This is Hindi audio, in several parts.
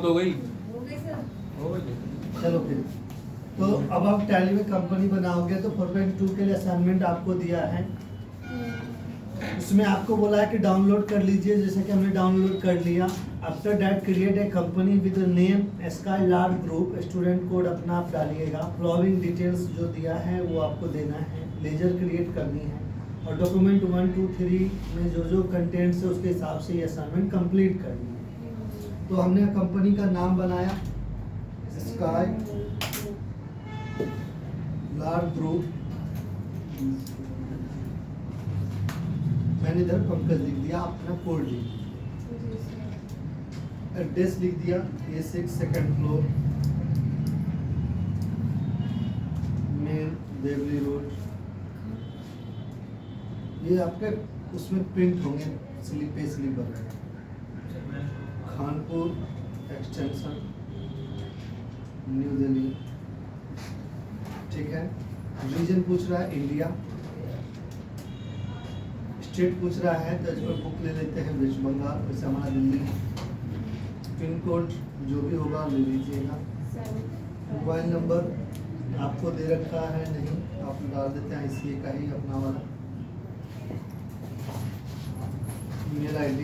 हो गई चलो फिर तो अब आप टैली में कंपनी बनाओगे तो 4.2 के लिए असाइनमेंट आपको दिया है। उसमें आपको बोला है कि डाउनलोड कर लीजिए, जैसे कि हमने डाउनलोड कर लिया। After that create a company with name sky large group, student code अपना आप डालिएगा। फॉलोइंग डिटेल्स जो दिया है वो आपको देना है। लेजर क्रिएट करनी है और डॉक्यूमेंट 1, 2, 3 में जो जो कंटेंट्स है उसके हिसाब से ये असाइनमेंट कंप्लीट करनी है। तो हमने कंपनी का नाम बनाया स्काई लार्ज ग्रुप, मैंने इधर पंकज लिख दिया, अपना कोड लिख दिया, एड्रेस लिख दिया A6 second floor main Devli road. ये आपके उसमें प्रिंट होंगे पे स्लिप वगैरह। खानपुर एक्सटेंशन न्यू दिल्ली, ठीक है। रीजन पूछ रहा है इंडिया, स्टेट पूछ रहा है तो इसमें बुक ले लेते हैं वेस्ट बंगाल, वैसे हमारा दिल्ली। पिन कोड जो भी होगा ले लीजिएगा। मोबाइल नंबर आपको दे रखा है नहीं, आप डाल देते हैं ICA का ही अपना वाला। ईमेल ID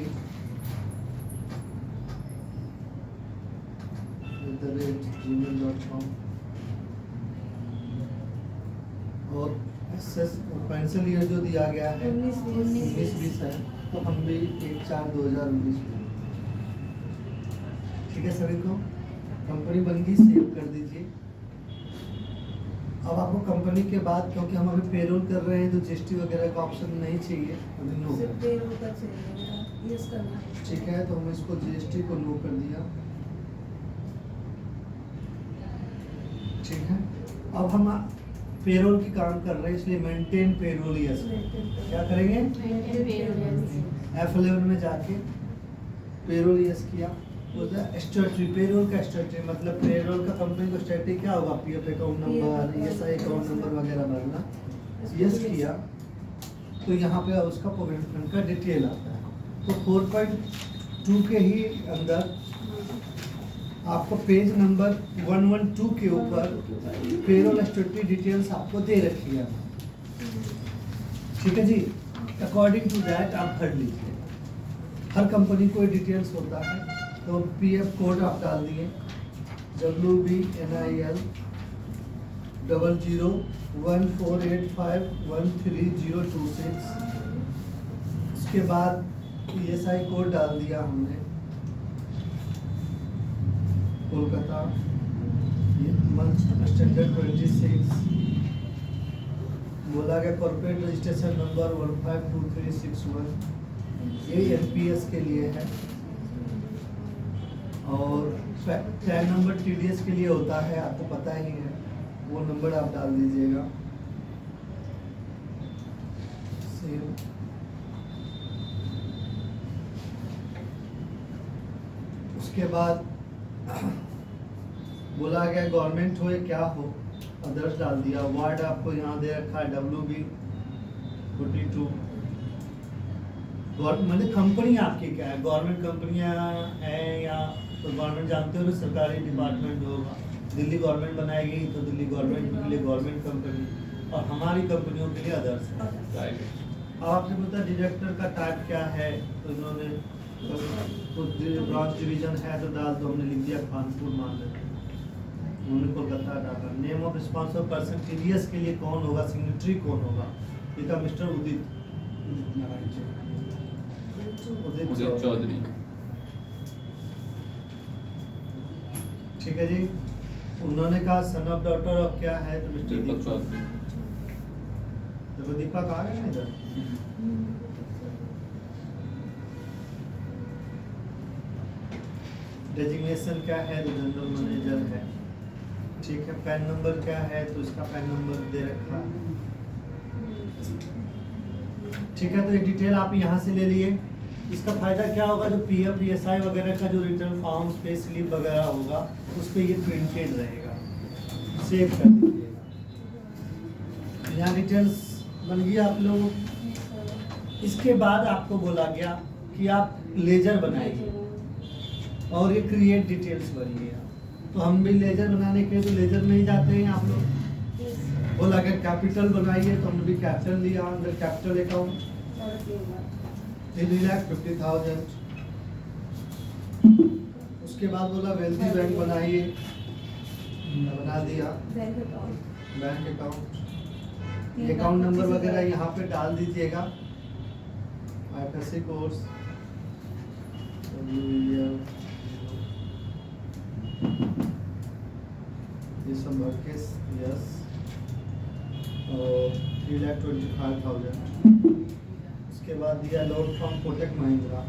@gmail.com और पेंसिल ईयर जो दिया गया है 19-20 है, तो हम भी 1/4/2019 में, ठीक है। सभी को कंपनी बन गई, सेव कर दीजिए। अब आपको कंपनी के बाद, क्योंकि हम अभी पेरोल कर रहे हैं तो GST वगैरह का ऑप्शन नहीं चाहिए, अभी नो, ठीक है। तो हम इसको GST को नो कर दिया, ठीक है। अब हम पेरोल की काम कर रहे हैं, इसलिए मेंटेन पेरोल यस क्या करेंगे, F11 में जाके पेरोल यस किया। स्टैट्यूटरी पेरोल का स्टैट्यूटरी मतलब पेरोल का कंपनी का स्टैट्यूटरी क्या होगा, PF account number, ESI account number वगैरह भरना, यस किया। तो यहाँ पे उसका प्रोविडेंट फंड का डिटेल आता है। तो 4.2 के ही अंदर आपको पेज नंबर 112 के ऊपर पेरोल स्टैट्यूटरी डिटेल्स आपको दे रखी है, ठीक है जी। अकॉर्डिंग टू दैट आप भर लीजिए। हर कंपनी को डिटेल्स होता है, तो PF कोड आप डाल दिए WBNIL 001485130026। उसके बाद ESI कोड डाल दिया हमने, कोलकाता मंथ स्टैंडर्ड 26। बोला गया कॉर्पोरेट रजिस्ट्रेशन नंबर 152361, ये NPS के लिए है। और पैन नंबर TDS के लिए होता है, आपको पता ही है, वो नंबर आप डाल दीजिएगा। उसके बाद बोला गया गवर्नमेंट हो या क्या हो, अदर्स डाल दिया। वार्ड आपको यहाँ दे रखा है WB 42। मतलब कंपनी आपकी क्या है, गवर्नमेंट कंपनियां हैं या तो गवर्नमेंट जानते हो ना, सरकारी डिपार्टमेंट होगा। दिल्ली गवर्नमेंट बनाएगी तो दिल्ली गवर्नमेंट के लिए गवर्नमेंट कंपनी, और हमारी कंपनियों के लिए अदर्स है। अब आपसे पूछा डायरेक्टर का टाइप क्या है, तो इन्होंने तो ब्रांच डिवीजन है तो डाल दो, हमने लिख दिया खानपुर मान लेते, उन्होंने कोलकाता डाला। Name of responsible person TDS के लिए कौन होगा, सिग्नेटरी कौन होगा, लिखा मिस्टर उदित चौधरी, ठीक है जी। उन्होंने कहा सन ऑफ डॉटर ऑफ क्या है, तो मिस्टर दीपक चौधरी। देखो दीपक आ गए ना इधर। डेजिग्नेशन क्या है, तो जनरल मैनेजर है, ठीक है। पैन नंबर क्या है, तो इसका पैन नंबर दे रखा है, ठीक है। तो ये डिटेल आप यहाँ से ले लिए। इसका फायदा क्या होगा, जो PF ESI वगैरह का जो रिटर्न फॉर्म पे स्लिप वगैरह होगा उस पर ये प्रिंटेड रहेगा, सेव कर दीजिएगा। यहाँ डिटेल्स बन गई आप लोग। इसके बाद आपको बोला गया कि आप लेजर बनाइए, और ये क्रिएट डिटेल्स भरी है। तो हम भी लेजर बनाने के लिए तो लेजर में ही जाते हैं आप लोग। बोला अगर कैपिटल बनाइए तो हमने भी कैपिटल लिया, अंदर कैपिटल अकाउंट 3,50,000। उसके बाद बोला वेल्थी बैंक बनाइए, बना दिया बैंक अकाउंट। अकाउंट नंबर वगैरह यहाँ पे डाल दीजिएगा, IFSC कोर्स ये सब भर के यस, और 3,25,000। उसके बाद दिया loan from Kotak Mahindra,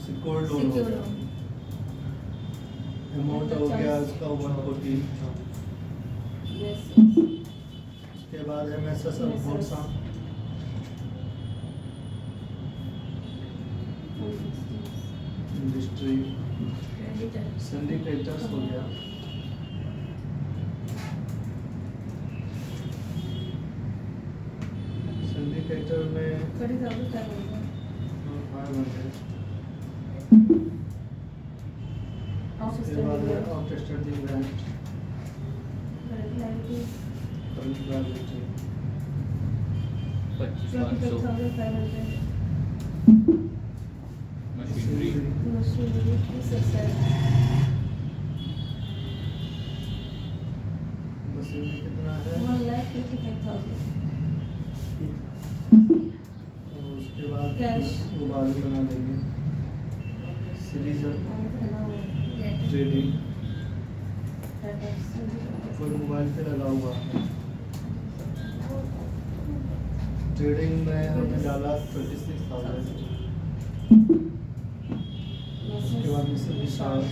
secured loan हो गया, अमाउंट हो गया उसका 140। उसके बाद MSS भोरसा, इंडस्ट्री सिंडिकेटर्स हो गया। सिंडिकेटर में 500। उसके बाद outstanding rent, current liability 25,500। Machinery machine कितना है, 1,55,000। और उसके बाद कैश। वो बाद में बना देंगे। सिटीजन ट्रेडिंग कोई मोबाइल पे लगा हुआ है, ट्रेडिंग में हमने डाला 26,000। उसके बाद रिचार्ज,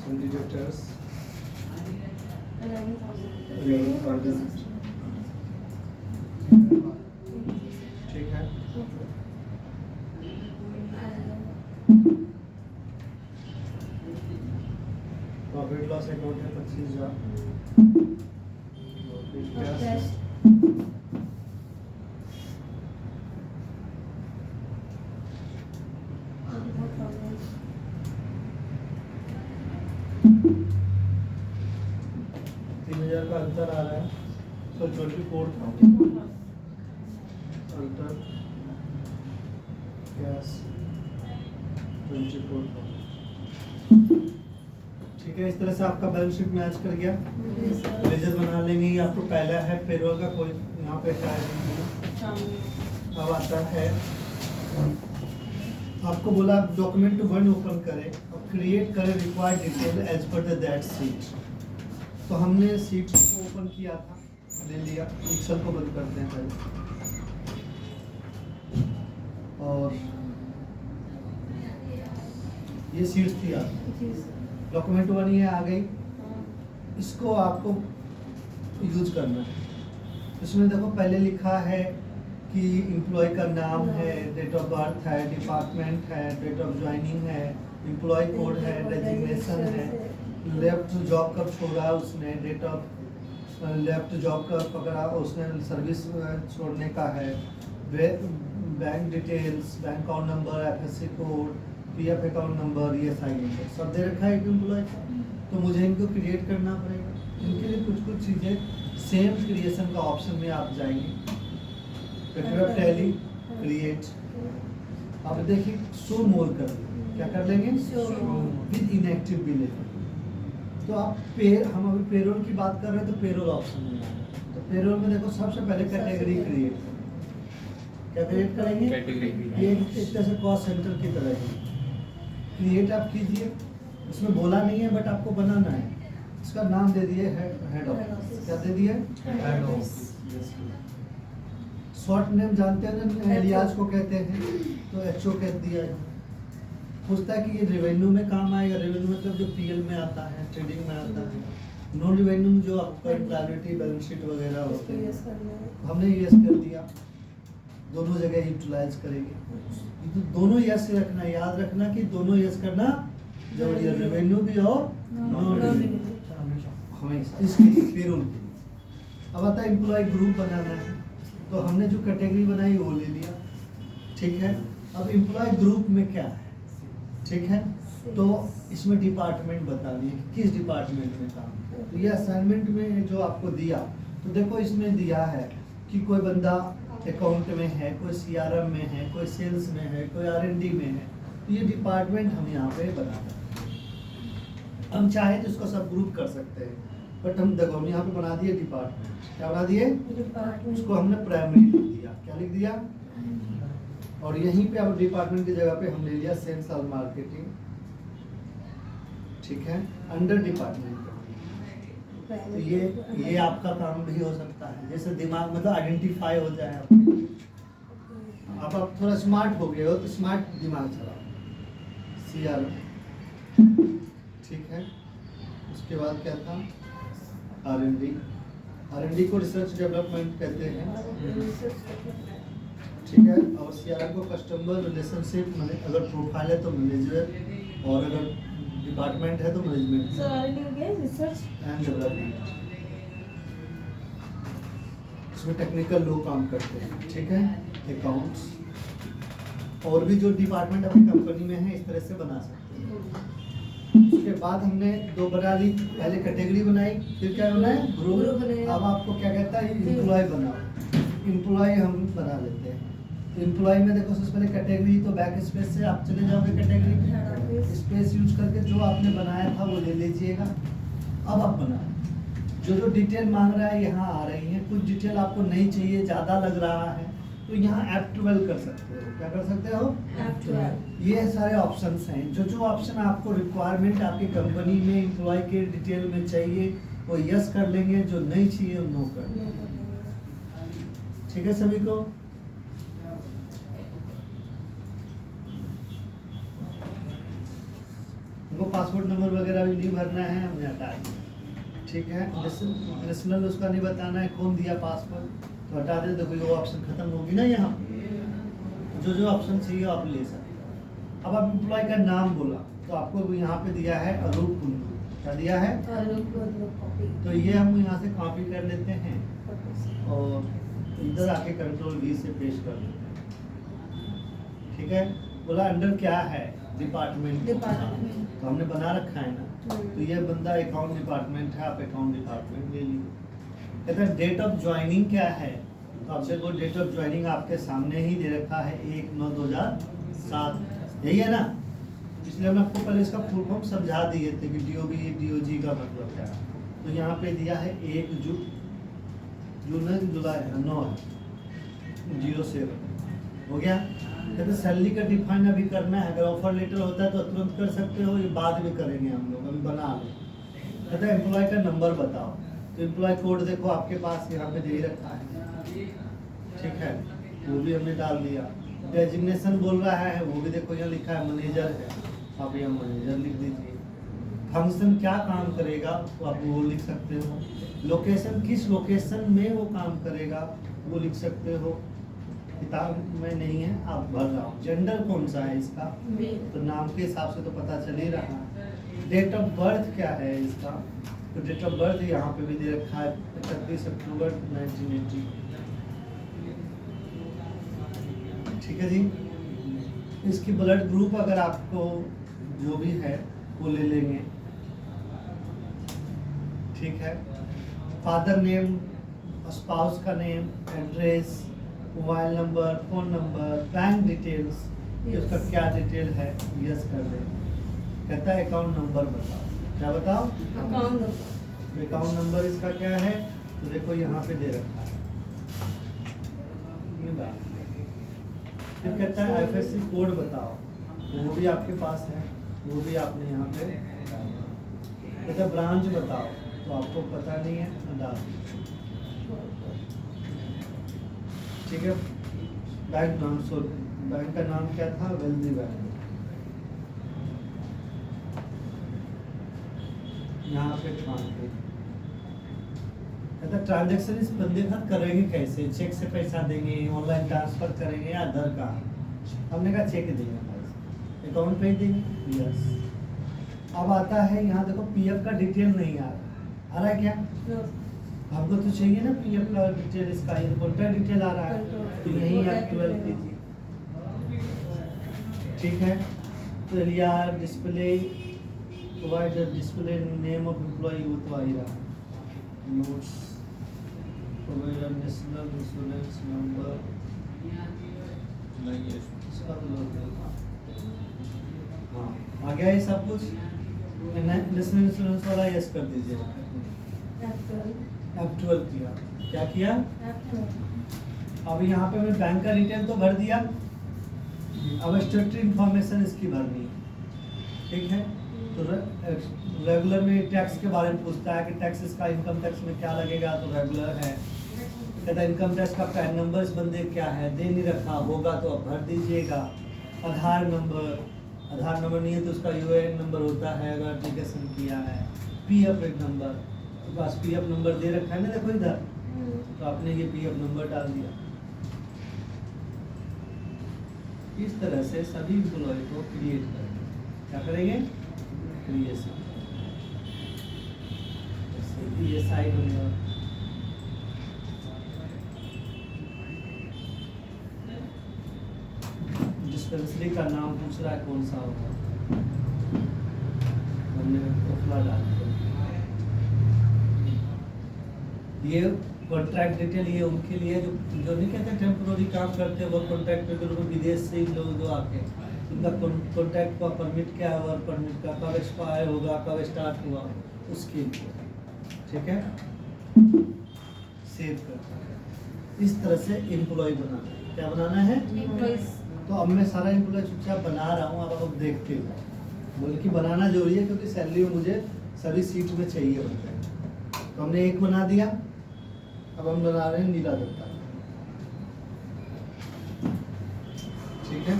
सिंडिकेटर्स 11,000। ठीक है। प्रॉफिट लॉस अकाउंट है 25,000। कैश 3,000 का अंतर आ रहा है, तो 24,000 अंतर कैश 24,000। ठीक है, इस तरह से आपका बैलेंस शीट मैच कर गया। लेजर बना लेंगे, ये आपको पहला है पेरोल का, कोई यहाँ पे है। अब आता है, आपको बोला डॉक्यूमेंट 1 ओपन करें और क्रिएट करें required detail as per that sheet. तो हमने सीट को ओपन किया था, ले लिया। एक्सेल को बंद करते हैं पहले, और ये सीट थी आपकी, डॉक्यूमेंट 1 ये आ गई। इसको आपको यूज करना है। इसमें देखो पहले लिखा है कि एम्प्लॉय का नाम है, डेट ऑफ बर्थ है, डिपार्टमेंट है, डेट ऑफ ज्वाइनिंग है, एम्प्लॉय कोड है, डेजिग्नेशन है, लेफ्ट जॉब कब छोड़ा उसने, डेट ऑफ लेफ्ट जॉब कब पकड़ा उसने, सर्विस छोड़ने का है, bank details, bank account number, IFSC code, PF account number, ये साइन सब दे रखा है एम्प्लॉय का। तो मुझे इनको क्रिएट करना पड़ेगा। इनके लिए कुछ कुछ चीज़ें सेम क्रिएशन का ऑप्शन में आप जाएंगे, टैली क्रिएट। अब देखिए शो मोर कर, क्या कर लेंगे, विद इनएक्टिव भी लेंगे। तो आप हम अभी पेरोल की बात कर रहे हैं, तो पेरोल ऑप्शन में आए। तो पेरोल में देखो सबसे पहले कैटेगरी क्रिएट, क्या क्रिएट करेंगे, ये एक तरह से कॉस्ट सेंटर की तरह है। क्रिएट आप कीजिए, उसमें बोला नहीं है बट आपको बनाना है। इसका नाम दे दिए हेड ऑफिस, क्या दे दिए, हेड ऑफिस। शॉर्ट नेम जानते हैं ना, एलियाज को कहते हैं, तो HO कह दिया है। पूछता है कि ये रेवेन्यू में काम आएगा। रेवेन्यू मतलब जो PL में आता है, ट्रेडिंग में आता है। नॉन रेवेन्यू जो आपका लायबिलिटी बैलेंस शीट वगैरह होते हैं, हमने यस कर दिया। दोनों जगह यूटिलाइज करेंगे। तो दोनों यस रखना, याद रखना कि दोनों यस करना जरूरी है, रेवेन्यू भी और नॉन रेवेन्यू हमेशा। इसके लिए पेरोल के लिए अब आता है एम्प्लॉय ग्रुप बनाना है, तो हमने जो कैटेगरी बनाई वो ले लिया, ठीक है। अब एम्प्लॉय ग्रुप में क्या है, ठीक है, तो इसमें डिपार्टमेंट बता दिए कि किस डिपार्टमेंट में काम। तो ये असाइनमेंट में जो आपको दिया, तो देखो इसमें दिया है कि कोई बंदा अकाउंट में है, कोई सीआरएम में है, कोई सेल्स में है, कोई आरएनडी में है, तो ये डिपार्टमेंट हम यहाँ पे बना रहे हैं। हम चाहे तो इसको सब ग्रुप कर सकते हैं, बट हम देखो हम यहाँ पे बना दिए डिपार्टमेंट। क्या बना दिए? डिपार्टमेंट। उसको हमने प्राइमरी लिख दिया। क्या लिख दिया? और यहीं पे अब डिपार्टमेंट की जगह पे हम ले लिया सेल्स और मार्केटिंग, ठीक है, अंडर डिपार्टमेंट। तो ये आपका काम भी हो सकता है, जैसे दिमाग मतलब आइडेंटिफाई हो जाए आपके। अब आप थोड़ा स्मार्ट हो गए हो तो स्मार्ट दिमाग चलाओ। सीआरएम, ठीक है। उसके बाद क्या था? आरएनडी। आरएनडी को रिसर्च डेवलपमेंट कहते हैं, ठीक है। और सीआरएम को कस्टमर रिलेशनशिप, अगर प्रोफाइल है तो मैनेजर, और अगर डिपार्टमेंट है तो management So R&D again research and development. इसमें टेक्निकल लोग काम करते हैं, ठीक है। अकाउंट्स और भी जो डिपार्टमेंट अपनी कंपनी में है इस तरह से बना सकते हैं। उसके बाद हमने दो बना ली, पहले कैटेगरी बनाई, फिर क्या बनाया? ग्रुप बनाया। ग्रुप। अब आपको क्या कहता है? एम्प्लॉय बनाओ। एम्प्लॉय हम बना लेते हैं। एम्प्लॉय में देखो सबसे पहले कैटेगरी, तो बैक स्पेस से आप चले जाओगे कैटेगरी में, स्पेस यूज करके जो आपने बनाया था वो ले लीजिएगा। अब आप बनाओ, जो जो डिटेल मांग रहा है यहाँ आ रही है। कुछ डिटेल आपको नहीं चाहिए, ज़्यादा लग रहा है, तो यहाँ F12 कर सकते हो। क्या कर सकते हो? F12। ये सारे ऑप्शंस हैं। जो जो ऑप्शन आपको रिक्वायरमेंट आपकी कंपनी में एम्प्लॉय के डिटेल में चाहिए वो यस कर लेंगे, जो नहीं चाहिए वो नो कर लेंगे, ठीक है सभी को। उनको पासपोर्ट नंबर वगैरह भी नहीं भरना है, हमने हटा दिया, ठीक है। नेशनल उसका नहीं बताना है, कौन दिया पासपोर्ट, तो हटा दे। देखो ये ऑप्शन खत्म होगी ना, यहाँ जो जो ऑप्शन चाहिए आप ले सकते हो। अब आप एम्प्लॉय का नाम बोला, तो आपको यहाँ पे दिया है अरूप कुंडू। क्या दिया है? तो ये हम यहाँ से कॉपी कर लेते हैं और इधर आके कंट्रोल V से पेस्ट कर देते हैं, ठीक है। बोला अंडर क्या है? डिपार्टमेंट। तो हमने बना रखा है ना, तो ये बंदा अकाउंट डिपार्टमेंट है, आप अकाउंट डिपार्टमेंट ले लीजिए। कहते हैं डेट ऑफ ज्वाइनिंग क्या है, तो आपसे वो डेट ऑफ ज्वाइनिंग आपके सामने ही दे रखा है 1/9/2007, यही है ना। इसलिए हम आपको पहले इसका फुल फॉर्म समझा दिए थे कि DOB का मतलब क्या है। तो यहाँ पे दिया है 1 जुलाई 9/07 हो गया। कहते सैलरी का डिफाइन अभी करना है, अगर ऑफर लेटर होता है तो तुरंत कर सकते हो, ये बाद में करेंगे हम लोग, अभी बना लो। कहते हैं एम्प्लॉय का नंबर बताओ, तो एम्प्लॉय कोड देखो आपके पास यहाँ पे दे रखा है, ठीक है, वो भी हमने डाल दिया। डेजिग्नेशन बोल रहा है, वो भी देखो यहाँ लिखा है मैनेजर है, आप यहाँ मैनेजर लिख दीजिए। फंक्शन क्या काम करेगा तो आप वो लिख सकते हो। लोकेशन किस लोकेशन में वो काम करेगा वो लिख सकते हो। किताब में नहीं है, आप भर रहा हूँ। जेंडर कौन सा है इसका, तो नाम के हिसाब से तो पता चल ही रहा है। डेट ऑफ बर्थ क्या है इसका, तो डेट ऑफ बर्थ यहाँ पे भी दे रखा है 31 अक्टूबर 1980, ठीक है जी। इसकी ब्लड ग्रुप अगर आपको जो भी है वो ले लेंगे, ठीक है। फादर नेम, स्पाउस का name, address, mobile number, phone number, bank details, उसका क्या डिटेल है यस कर दें। कहता है अकाउंट नंबर बताओ, क्या बताओ? अकाउंट नंबर इसका क्या है, तो देखो यहाँ पे दे रखा है ये बात। फिर कहता है IFSC कोड बताओ, वो भी आपके पास है, वो भी आपने यहाँ पे। कहता है ब्रांच बताओ, तो आपको पता नहीं है, डाल दीजिए, ठीक है। बैंक नाम, बैंक का नाम क्या था? Wealthy bank. यहाँ पे ट्रांजेक्शन इस बंदे का करेंगे कैसे, चेक से पैसा देंगे, ऑनलाइन ट्रांसफर करेंगे या आधार कार्ड। हमने कहा चेक देंगे, अकाउंट पे ही देंगे, यस। अब आता है यहाँ देखो PF का डिटेल नहीं आ रहा है क्या? आपको तो चाहिए ना पीएफ का डिटेल, इसका ये कॉन्टैक्ट डिटेल आ रहा है तो यही आप 12 कीजिए। ठीक है, तो alias display provider display name of employee वो तो आ ही रहा। Notes provider national insurance number नहीं है। हाँ आ गया ये सब कुछ। नेशनल इंश्योरेंस वाला यस कर दीजिए। F12 किया, क्या किया? अब यहाँ पे मैं बैंक का डिटेल तो भर दिया, अब स्टेटरी इंफॉर्मेशन इसकी भरनी है। ठीक है, तो रेगुलर में टैक्स के बारे में पूछता है कि टैक्स इसका इनकम टैक्स में क्या लगेगा, तो रेगुलर है। कहता है इनकम टैक्स का पैन नंबर इस बंदे क्या है, दे नहीं रखा होगा तो आप भर दीजिएगा। आधार नंबर नहीं है तो उसका यूएएन नंबर होता है अगर एप्लीकेशन किया है। पीएफ नंबर, तो बस पीएफ नंबर दे रखा है ना, देखो इधर, तो आपने ये पीएफ नंबर डाल दिया। इस तरह से सभी एम्प्लॉय को क्रिएट करेंगे। क्या करेंगे? क्रिएशन। ईएसआई नंबर, डिस्पेंसरी का नाम पूछ रहा है कौन सा होगा, हमने कोफला डाल दिया। ये कॉन्ट्रैक्ट डिटेल ये उनके लिए जो नहीं कहते टेम्पोररी काम करते हैं, वो कॉन्ट्रैक्ट के रूप में विदेश से ही लोग जो आके उनका कॉन्ट्रैक्ट का परमिट क्या है, वर्क परमिट का कब एक्सपायर होगा, कब स्टार्ट हुआ, उसके लिए। ठीक है, सेव करता है। इस तरह से एम्प्लॉय बनाना है। क्या बनाना है? तो अब मैं सारा एम्प्लॉय चुपचाप बना रहा हूँ, अब आप देखते हो। बोले कि बनाना जरूरी है क्योंकि सैलरी में मुझे सभी सीट में चाहिए होता है। तो हमने एक बना दिया, अब हम बना रहे हैं नीला दत्ता। ठीक है,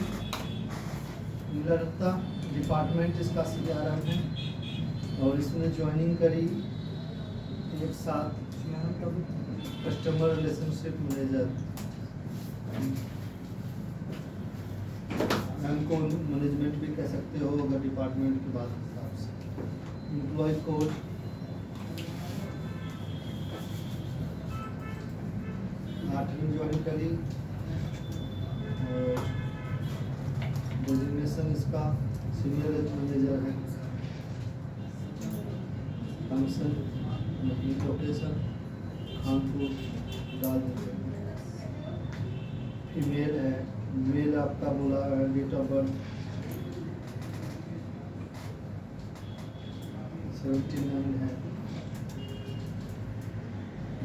नीला दत्ता डिपार्टमेंट इसका CRM है और इसने ज्वाइनिंग करी एक साथ कस्टमर रिलेशनशिप मैनेजर, को मैनेजमेंट भी कह सकते हो अगर डिपार्टमेंट के बाद हिसाब से। एम्प्लॉय कोड, आठवीं ज्वाइन करी और डेजिग्नेशन इसका सीनियर मैनेजर है। फंक्शन लोकेशन कानपुर डाल दीजिए। फीमेल है, मेल आपका बोला है, डेट ऑफ बर्थ 79 है।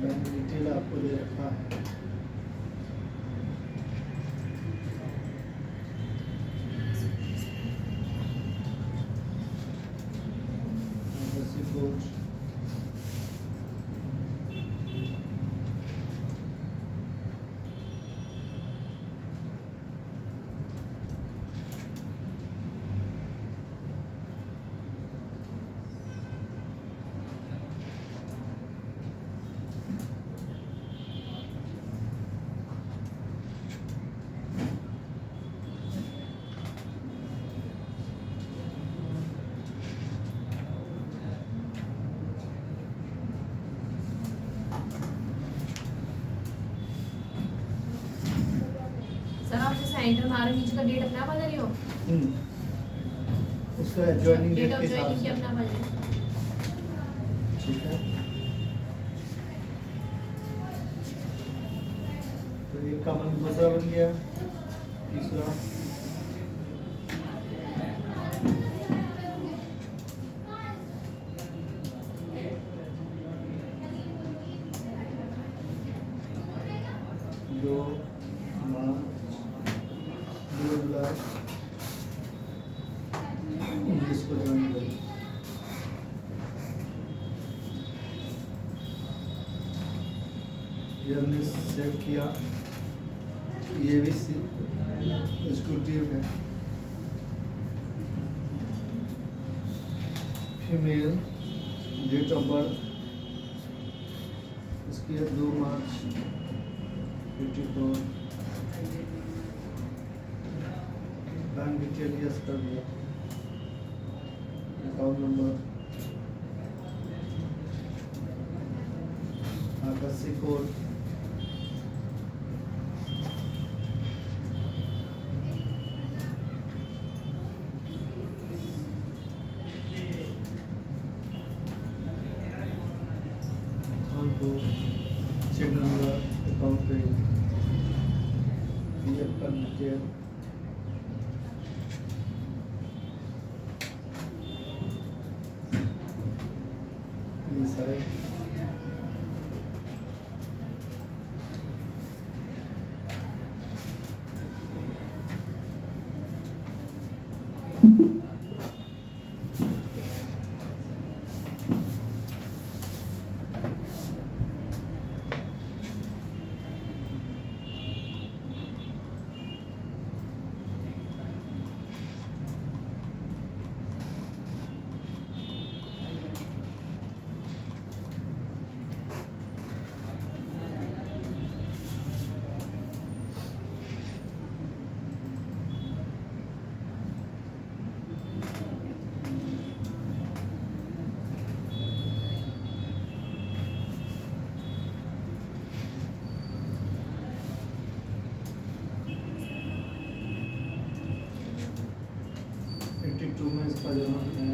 बैंक डिटेल आपको दे रखा है। कोड एंटर मारो, नीचे का डेट अपना बदल रही हो, उसका ज्वाइनिंग डेट डेट ऑफ के हिसाब ज्वाइनिंग की से। अपना बदल। ठीक है, तो एक का मन दूसरा बन गया, तीसरा दो मार्च 2019 को ज्वाइन करी। हमने सेव किया, ये भी एग्जीक्यूटिव है। फीमेल, डेट ऑफ बर्थ इसकी है 2 मार्च 84। बैंक डिटेल यस कर दिया। Account number RC code, check number, account पे पीएफ का डिटेल, ये सारे में इसका जमा है।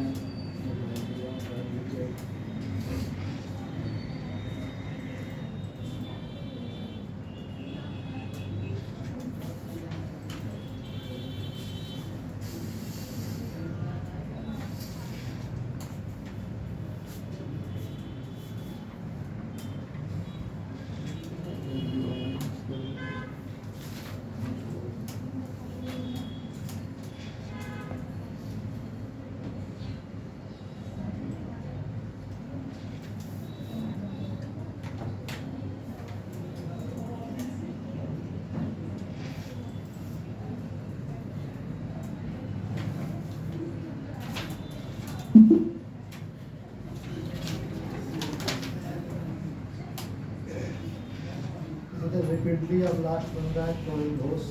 रिपीटली अब लास्ट बन रहा है कोई घोष।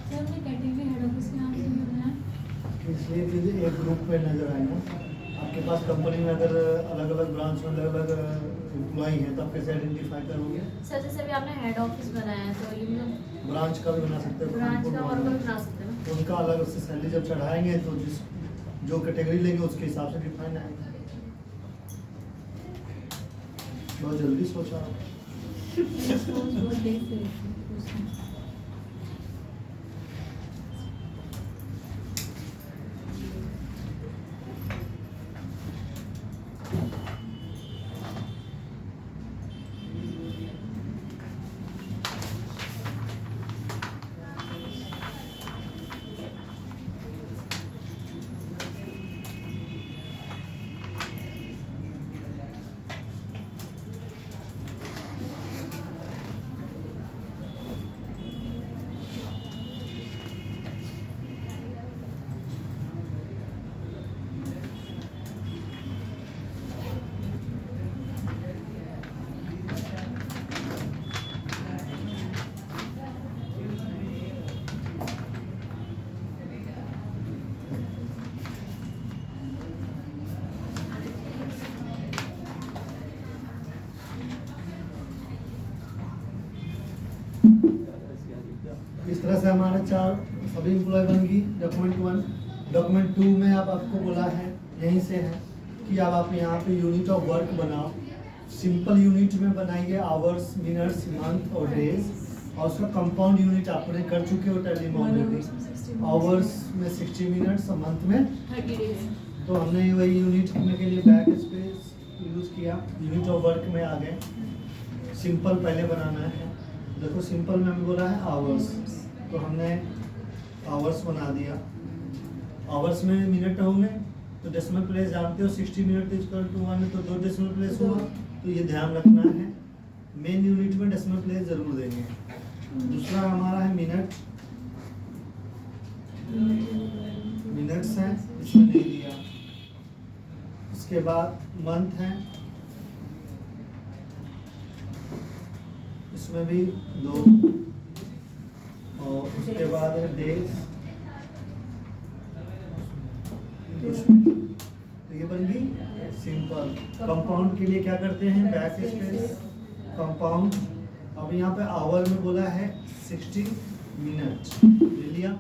सर हमने कैटेगरी हेड ऑफिस के नाम से भी बनाया। इसलिए कि एक ग्रुप पे नजर आए ना, आपके पास कंपनी में अगर अलग अलग ब्रांच में अलग अलग एम्प्लॉई हैं तो आप कैसे आइडेंटिफाई करोगे? सर जैसे भी आपने हेड ऑफिस बनाया है तो ये ब्रांच का भी बना सकते हो, ब्रांच का और भी बना सकते हैं ना। उनका अलग से सैलरी जब चढ़ाएंगे तो जिस जो कैटेगरी लेंगे उसके हिसाब से डिफाइन आएगा। बहुत जल्दी सोचा। बहुत देर से इस तरह से हमारे चार सभी एम्प्लॉय बन गई। डॉक्यूमेंट 1, डॉक्यूमेंट 2 में अब आपको बोला है यहीं से है कि अब आप यहाँ पे यूनिट ऑफ वर्क बनाओ। सिंपल यूनिट में बनाइए आवर्स, मिनट्स, मंथ और डेज, और उसका कंपाउंड यूनिट आपने कर चुके हो टैली में ऑलरेडी। आवर्स में 60 मिनट्स और मंथ में 30 डेज। तो हमने वही यूनिट करने के लिए बैक स्पेस यूज़ किया। यूनिट ऑफ वर्क में आ गए। सिंपल पहले बनाना है। देखो सिंपल में हमें बोला है आवर्स, तो हमने आवर्स बना दिया। आवर्स में मिनट होंगे तो डेसिमल प्लेस जानते हो, 60 मिनट इक्वल टू 1 तो 2 डेसिमल प्लेस हुआ, तो ये ध्यान रखना है। मेन यूनिट में डेसिमल प्लेस जरूर देंगे। दूसरा हमारा है मिनट, मिनट्स है, इसमें नहीं दिया। इसके बाद मंथ है, इसमें भी 2, और उसके बाद है डेज। तो ये बन गई सिंपल। कंपाउंड के लिए क्या करते हैं, बैक स्पेस कंपाउंड। अब यहाँ पे आवर में बोला है 60 मिनट ले लिया।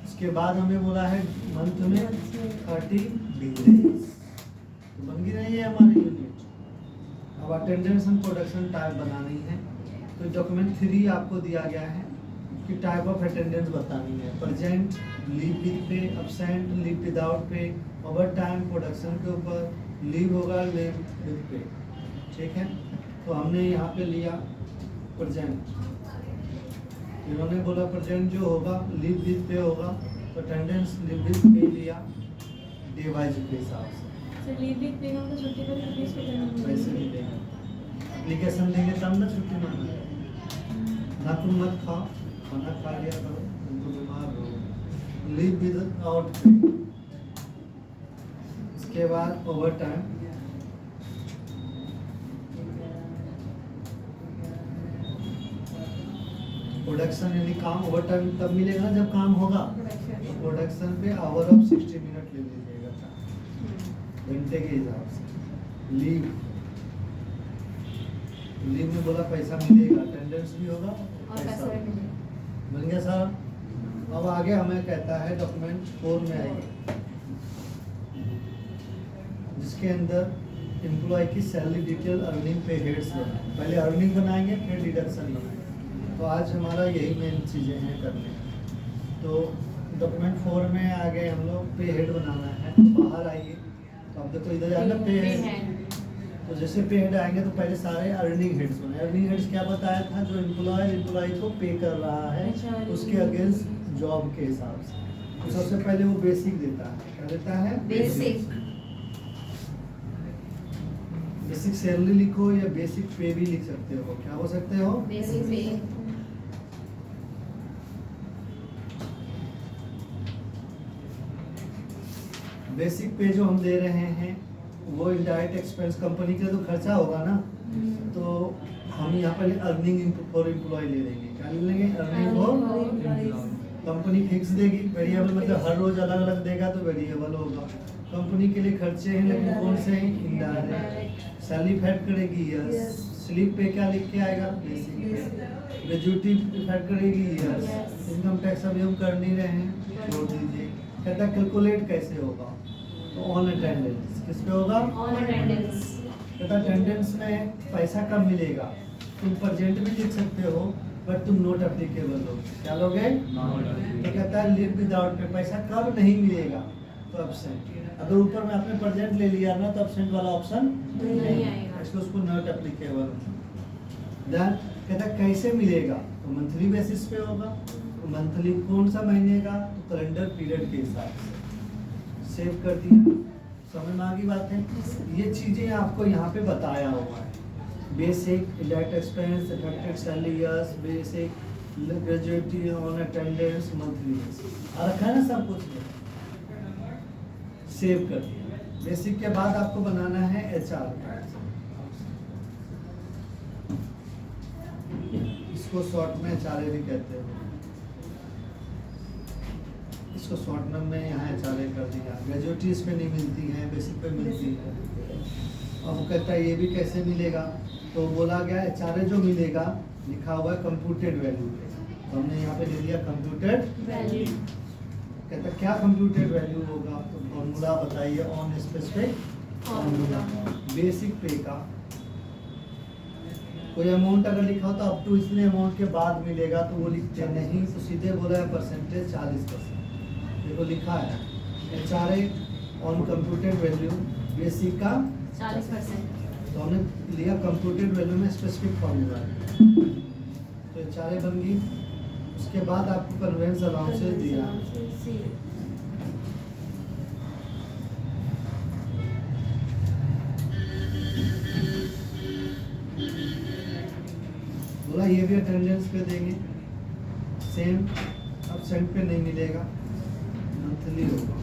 उसके बाद हमें बोला है मंथ में 30 डेज, तो बन गई रही है हमारी यूनिट। अब अटेंडेंस एंड प्रोडक्शन टाइप बनानी है, तो डॉक्यूमेंट 3 आपको दिया गया है कि टाइप ऑफ अटेंडेंस बतानी है। प्रेजेंट, लीव विद पे, absent, leave without pay, over time, production के ऊपर, लीव होगा, लीव विद पे, ठीक है। तो हमने यहाँ पे लिया प्रेजेंट, इन्होंने बोला प्रेजेंट जो होगा लीव विद पे होगा, तो अटेंडेंस लीव विद पे लिया डे वाइज के हिसाब से। सर लीव विद पे हम तो छुट्टी पर किस पे देना पैसे भी देंगे, एप्लीकेशन देंगे तब ना छुट्टी मांगे। ना तुम मत खाओ, खाना खा लिया करो, तुम तो बीमार हो। लीव विदाउट पे, उसके बाद ओवर टाइम, प्रोडक्शन यानी काम ओवर टाइम तब मिलेगा जब काम होगा। प्रोडक्शन पे आवर ऑफ 60 मिनट ले लीजिएगा घंटे के हिसाब से। लीव, लीव में बोला पैसा मिलेगा, अटेंडेंस भी होगा और पैसा पैसा भी भी। मिलेगा। बन गया साहब। अब आगे हमें कहता है डॉक्यूमेंट 4 में आइए, जिसके अंदर एम्प्लॉय की सैलरी डिटेल, अर्निंग पे हेड्स बनाए। पहले अर्निंग बनाएंगे फिर डिडक्शन बनाएंगे। तो आज हमारा यही मेन चीज़ें हैं करने। तो डॉक्यूमेंट 4 में आगे हम लोग पे हेड बनाना है। तो बाहर आइए, तो अब देखो इधर जाना पे हेड। तो जैसे पे हेड आएंगे तो पहले सारे अर्निंग हेड्स बने। अर्निंग हेड्स क्या बताया था, जो एम्प्लॉय को पे कर रहा है उसके अगेंस्ट जॉब के हिसाब से। तो सबसे पहले वो बेसिक देता है, क्या देता है, बेसिक। बेसिक सैलरी लिखो या बेसिक पे भी लिख सकते हो। क्या हो सकते हो, बेसिक पे। बेसिक पे जो हम दे रहे हैं वो इनडायरेक्ट एक्सपेंस, कंपनी का तो खर्चा होगा ना, तो हम यहाँ पर अर्निंग फॉर एम्प्लॉय ले लेंगे। क्या ले लेंगे, अर्निंग फॉर। कंपनी फिक्स देगी, वेरिएबल मतलब हर रोज अलग अलग देगा तो वेरिएबल होगा। कंपनी के लिए खर्चे हैं लेकिन कौन से हैं, इनडायरेक्ट। सैलरी फैट करेगी, यस। स्लिप पे क्या लिख के आएगा, बेसिक पे। ग्रेजुएटी फैट करेगी, यस। इनकम टैक्स अभी हम कर नहीं रहे हैं, छोड़ दीजिए। कहता है कैलकुलेट कैसे होगा, तो ऑन अटेंडेंस। किस पे होगा, ऑन अटेंडेंस। कहता अटेंडेंस में पैसा कब मिलेगा, तुम प्रेजेंट भी लिख सकते हो बट तुम नोट एप्लीकेबल हो। क्या लोगे, तो कहता है लीव विदाउट पे पैसा कब नहीं मिलेगा, तो एब्सेंट। अगर ऊपर में आपने प्रेजेंट ले लिया ना तो एब्सेंट वाला ऑप्शन नहीं आएगा, इसलिए उसको नॉट एप्लीकेबल। देन कहता कैसे मिलेगा, तो मंथली बेसिस पे होगा। तो मंथली कौन सा महीने का, तो कैलेंडर पीरियड के हिसाब से। सेव कर दिया, समझ में आ गई बात है। ये चीजें आपको यहाँ पे बताया हुआ है। Basic, direct expense, affected salary, yes. Basic, gratuity, on attendance, monthly आ रखा है ना सब कुछ। सेव कर दिया। बेसिक के बाद आपको बनाना है HR कार्ड। इसको शॉर्ट में HRA भी कहते हैं। इसको शॉर्ट में यहाँ HRA कर दिया। ग्रेजुएटी इसमें नहीं मिलती है, बेसिक पे मिलती है। अब वो कहता है ये भी कैसे मिलेगा, तो बोला गया HRA जो मिलेगा लिखा हुआ है कंप्यूटेड वैल्यू पे। तो हमने यहाँ पे ले लिया कंप्यूटेड वैल्यू। कहता क्या कंप्यूटेड वैल्यू होगा, तो फॉर्मूला बताइए, ऑन स्पेसिफिक फॉर्मूला। बेसिक पे का कोई अमाउंट अगर लिखा हो तो अप टू इतने अमाउंट के बाद मिलेगा, तो वो लिखते नहीं, तो सीधे बोला है परसेंटेज 40%। देखो लिखा है HRA on computed value, basic का 40%। तो हमने लिया कंप्यूटेड वैल्यू में स्पेसिफिक फॉर्मूला, तो HRA बन गई। उसके बाद आपको कन्वेंस अलाउंसेस दिया, बोला ये भी अटेंडेंस पे देंगे, सेम। एब्सेंट पे नहीं मिलेगा, मंथली होगा।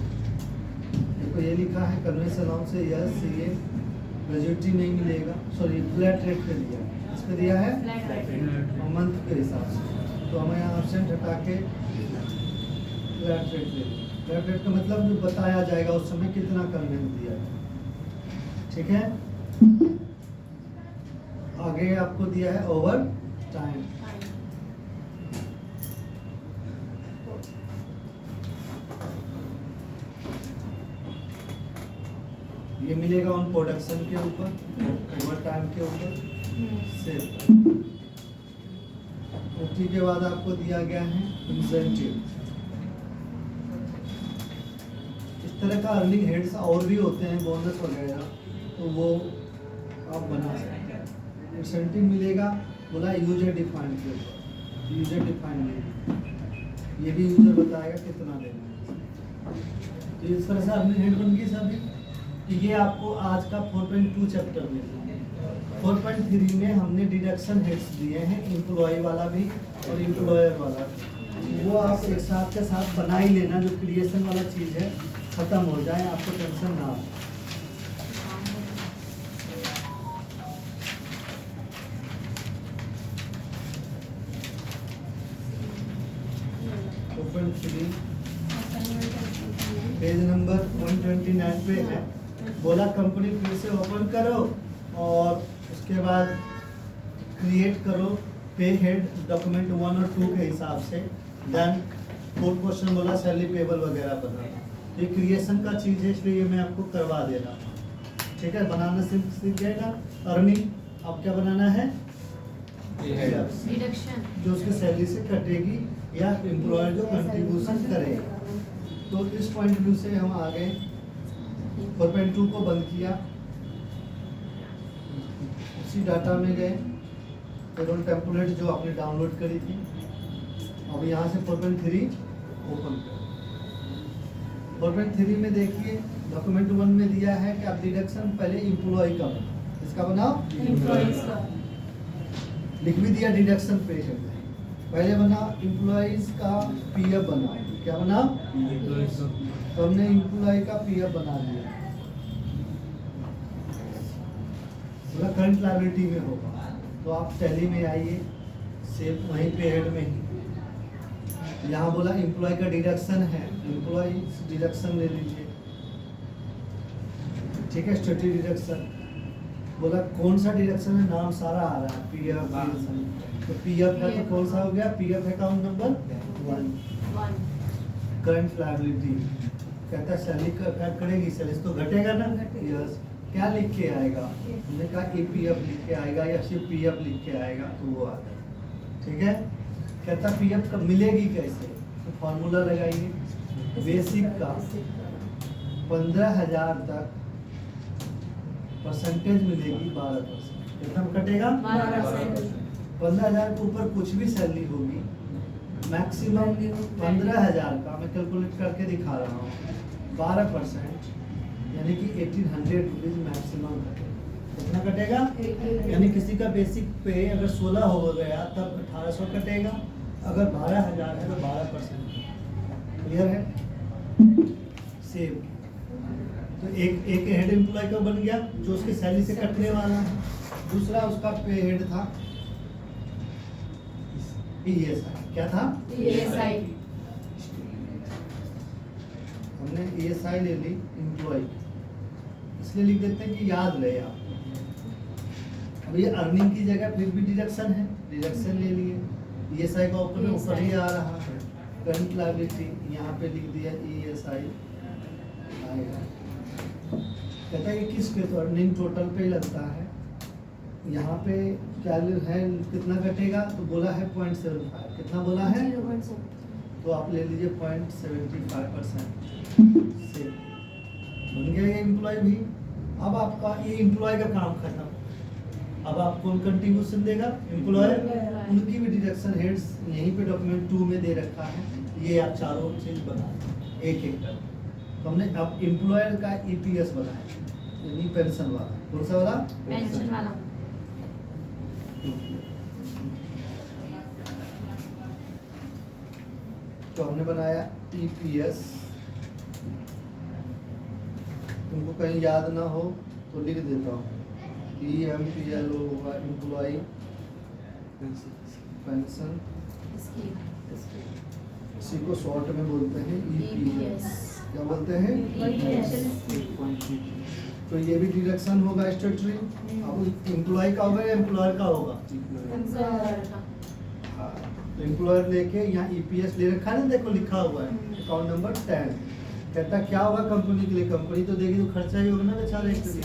देखो ये लिखा है कन्वेंस अलाउंस, यस। ये ग्रेजुएटी नहीं मिलेगा, सॉरी फ्लैट रेट पे दिया है, इस पे दिया है और मंथ के हिसाब से। तो हमें यहाँ एब्सेंट हटा के फ्लैट रेट ले लिया। फ्लैट रेट का मतलब जो बताया जाएगा उस समय कितना कन्वेंस दिया है। ठीक है। आगे आपको दिया है ओवर टाइम। ये मिलेगा ऑन प्रोडक्शन के ऊपर, ओवर टाइम के ऊपर से। ओटी के बाद आपको दिया गया है इंसेंटिव। इस तरह का अर्निंग हेड्स और भी होते हैं, बोनस वगैरह, तो वो आप बना सकते हैं। इंसेंटिव मिलेगा, बोला यूजर डिफाइंड के ऊपर, यूजर डिफाइंड, ये भी यूजर बताएगा कितना देना है। तो इस तरह से अर्निंग हेड बन गई सभी। तो ये आपको आज का 4.2 चैप्टर में। 4.3 में हमने डिडक्शन हेड्स दिए हैं, एम्प्लॉय वाला भी और एम्प्लॉयर वाला भी। वो आप एक साथ के साथ बना ही लेना, जो क्रिएशन वाला चीज़ है खत्म हो जाए, आपको टेंशन ना हो। पेज नंबर 129 पे है। बोला कंपनी फिर से ओपन करो और उसके बाद क्रिएट करो पे हेड डॉक्यूमेंट 1 और 2 के हिसाब से। देन 4th क्वेश्चन बोला सैलरी पेबल वगैरह बनाना। ये क्रिएशन का चीज़ है, इसलिए ये मैं आपको करवा दे रहा हूँ। ठीक है, बनाना सीख जाएगा। अर्निंग अब क्या बनाना है, डिडक्शन जो उसकी सैलरी से कटेगी या एम्प्लॉयर जो कंट्रीब्यूशन करेगा। तो इस पॉइंट व्यू से हम आ गए, 4.2 को बंद किया, उसी डाटा में गए, पेरोल टेम्पलेट जो आपने डाउनलोड करी थी। अब यहाँ से 4.3 ओपन करें। 4.3 में देखिए डॉक्यूमेंट 1 में दिया है कि आप डिडक्शन पहले एम्प्लॉय का बनाओ। इसका बनाओ, एम्प्लॉइज का लिख भी दिया डिडक्शन पे है। पहले बनाओ एम्प्लॉइज का पीएफ बनाओ। क्या बनाओ, तो हमने एम्प्लॉय का पीएफ बना दिया। बोला करंट लायबिलिटी में होगा, तो आप टैली में आइए, सेव वहीं पे हेड में ही। यहाँ बोला एम्प्लॉय का डिडक्शन है, एम्प्लॉय डिडक्शन ले लीजिए। ठीक है, स्टैट्यूटरी डिडक्शन। बोला कौन सा डिडक्शन है, नाम सारा आ रहा है, पीएफ। तो पीएफ है तो कौन सा हो गया, PF account number 1। Current liability कहता है सैलरी कट करेगी, सैलरी तो घटेगा ना। यस, क्या लिख के आएगा, हमने कहा ईपीएफ लिख के आएगा या सिर्फ पीएफ लिख के आएगा, तो वो आ गया। ठीक है, कहता पीएफ कब मिलेगी कैसे, तो फॉर्मूला लगाइए। बेसिक का 15,000 तक परसेंटेज मिलेगी 12%। कितना कटेगा, 12%। 15,000 के ऊपर कुछ भी सैलरी होगी, मैक्सिमम 15,000 का मैं कैलकुलेट करके दिखा रहा हूँ, 12% यानी कि 1800 रुपीज मैक्सिमम कटेगा। कितना कटेगा, यानी किसी का बेसिक पे अगर 16 हो गया तब 1800 कटेगा, अगर 12,000 है तो 12%। क्लियर है, सेव। तो एक हेड एम्प्लॉय का बन गया जो उसकी सैलरी से कटने वाला है। दूसरा उसका पे हेड था ईएसआई। क्या था, ESI हमने ईएसआई ले ली एम्प्लॉय, इसलिए लिख देते हैं कि याद रहे आप। अब ये अर्निंग की जगह फिर भी डिडक्शन है, डिडक्शन ले लिए। ईएसआई का ऊपर ही आ रहा है, करंट लायबिलिटी यहाँ पे लिख दिया ईएसआई आएगा। कहता है कि किस पे, तो अर्निंग टोटल पे लगता है। यहाँ पे क्या है, कितना घटेगा, तो बोला है 0.75। कितना बोला है, तो आप ले लीजिए 0.75% से बन गया ये एम्प्लॉय भी। अब आपका ये एम्प्लॉय का काम खत्म। अब आप कौन कंट्रीब्यूशन देगा, एम्प्लॉयर। उनकी भी डिडक्शन हेड्स यहीं पे डॉक्यूमेंट 2 में दे रखा है। ये आप चारों चीज बना एक एक कर। तो हमने अब एम्प्लॉयर का ईपीएस बनाया, यानी पेंशन वाला। कौन सा वाला, पेंशन वाला। तो हमने बनाया ईपीएस। तुमको कहीं याद ना हो तो लिख देता हूँ, EMPLO होगा एम्प्लॉय पेंशन, इसी को शॉर्ट में बोलते हैं ईपीएस। क्या बोलते हैं, EPS। तो ये भी डिडक्शन होगा स्टेटरी। अब एम्प्लॉय का होगा या एम्प्लॉयर का होगा? हाँ, तो एम्प्लॉयर लेके यहाँ ईपीएस ले रखा है ना, देखो लिखा हुआ है अकाउंट नंबर 10। कहता क्या होगा कंपनी के लिए? कंपनी तो देगी तो खर्चा ही होगा ना बेचारे के लिए,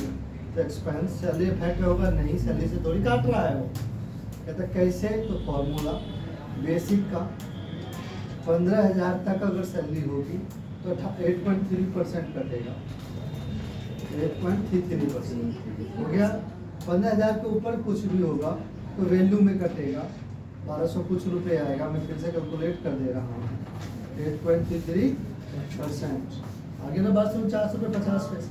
तो एक्सपेंस सैलरी इफेक्ट होगा नहीं, सैलरी से थोड़ी काट रहा है वो। कहता कैसे? तो फॉर्मूला बेसिक का 15,000 तक अगर सैलरी होगी तो 8.3% कटेगा, 8.33% हो गया। 15,000 के ऊपर कुछ भी होगा तो वैल्यू में कटेगा, 1200 कुछ रुपए आएगा। मैं फिर से कैलकुलेट कर दे रहा हूँ, 8.33%। आगे ना 1249.50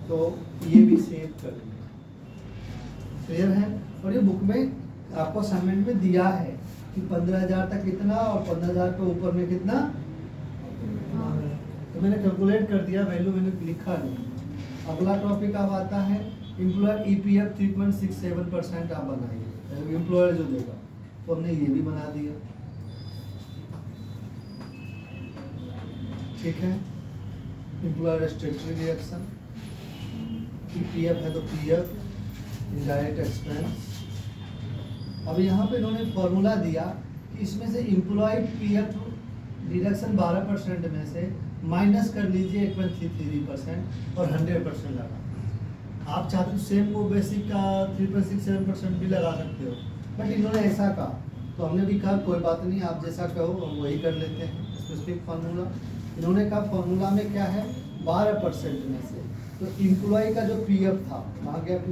तो ये भी सेव कर लेंगे। क्लियर है? और ये बुक में आपको असाइनमेंट में दिया है कि 15,000 तक कितना और 15,000 के ऊपर में कितना, तो मैंने कैलकुलेट कर दिया, वैल्यू मैंने लिखा नहीं। अगला टॉपिक अब आता है एम्प्लॉयर ईपीएफ 3.67% आप बनाइए, एम्प्लॉयर जो देगा, तो हमने ये भी बना दिया। ठीक है, एम्प्लॉयर स्टेटरी रिएक्शन, ईपीएफ है तो पीएफ, इनडायरेक्ट एक्सपेंस। अब यहाँ पे इन्होंने फॉर्मूला दिया कि इसमें से एम्प्लॉय पीएफ डिडक्शन 12% में से माइनस कर लीजिए 8.33% और 100% लगा। आप चाहते तो सेम वो बेसिक का 3.67% भी लगा सकते हो, बट इन्होंने ऐसा कहा तो हमने भी कहा कोई बात नहीं, आप जैसा कहो हम वही कर लेते हैं स्पेसिफिक फार्मूला। इन्होंने कहा फार्मूला में क्या है 12% में से, तो एम्प्लॉय का जो पीएफ था वहाँ गया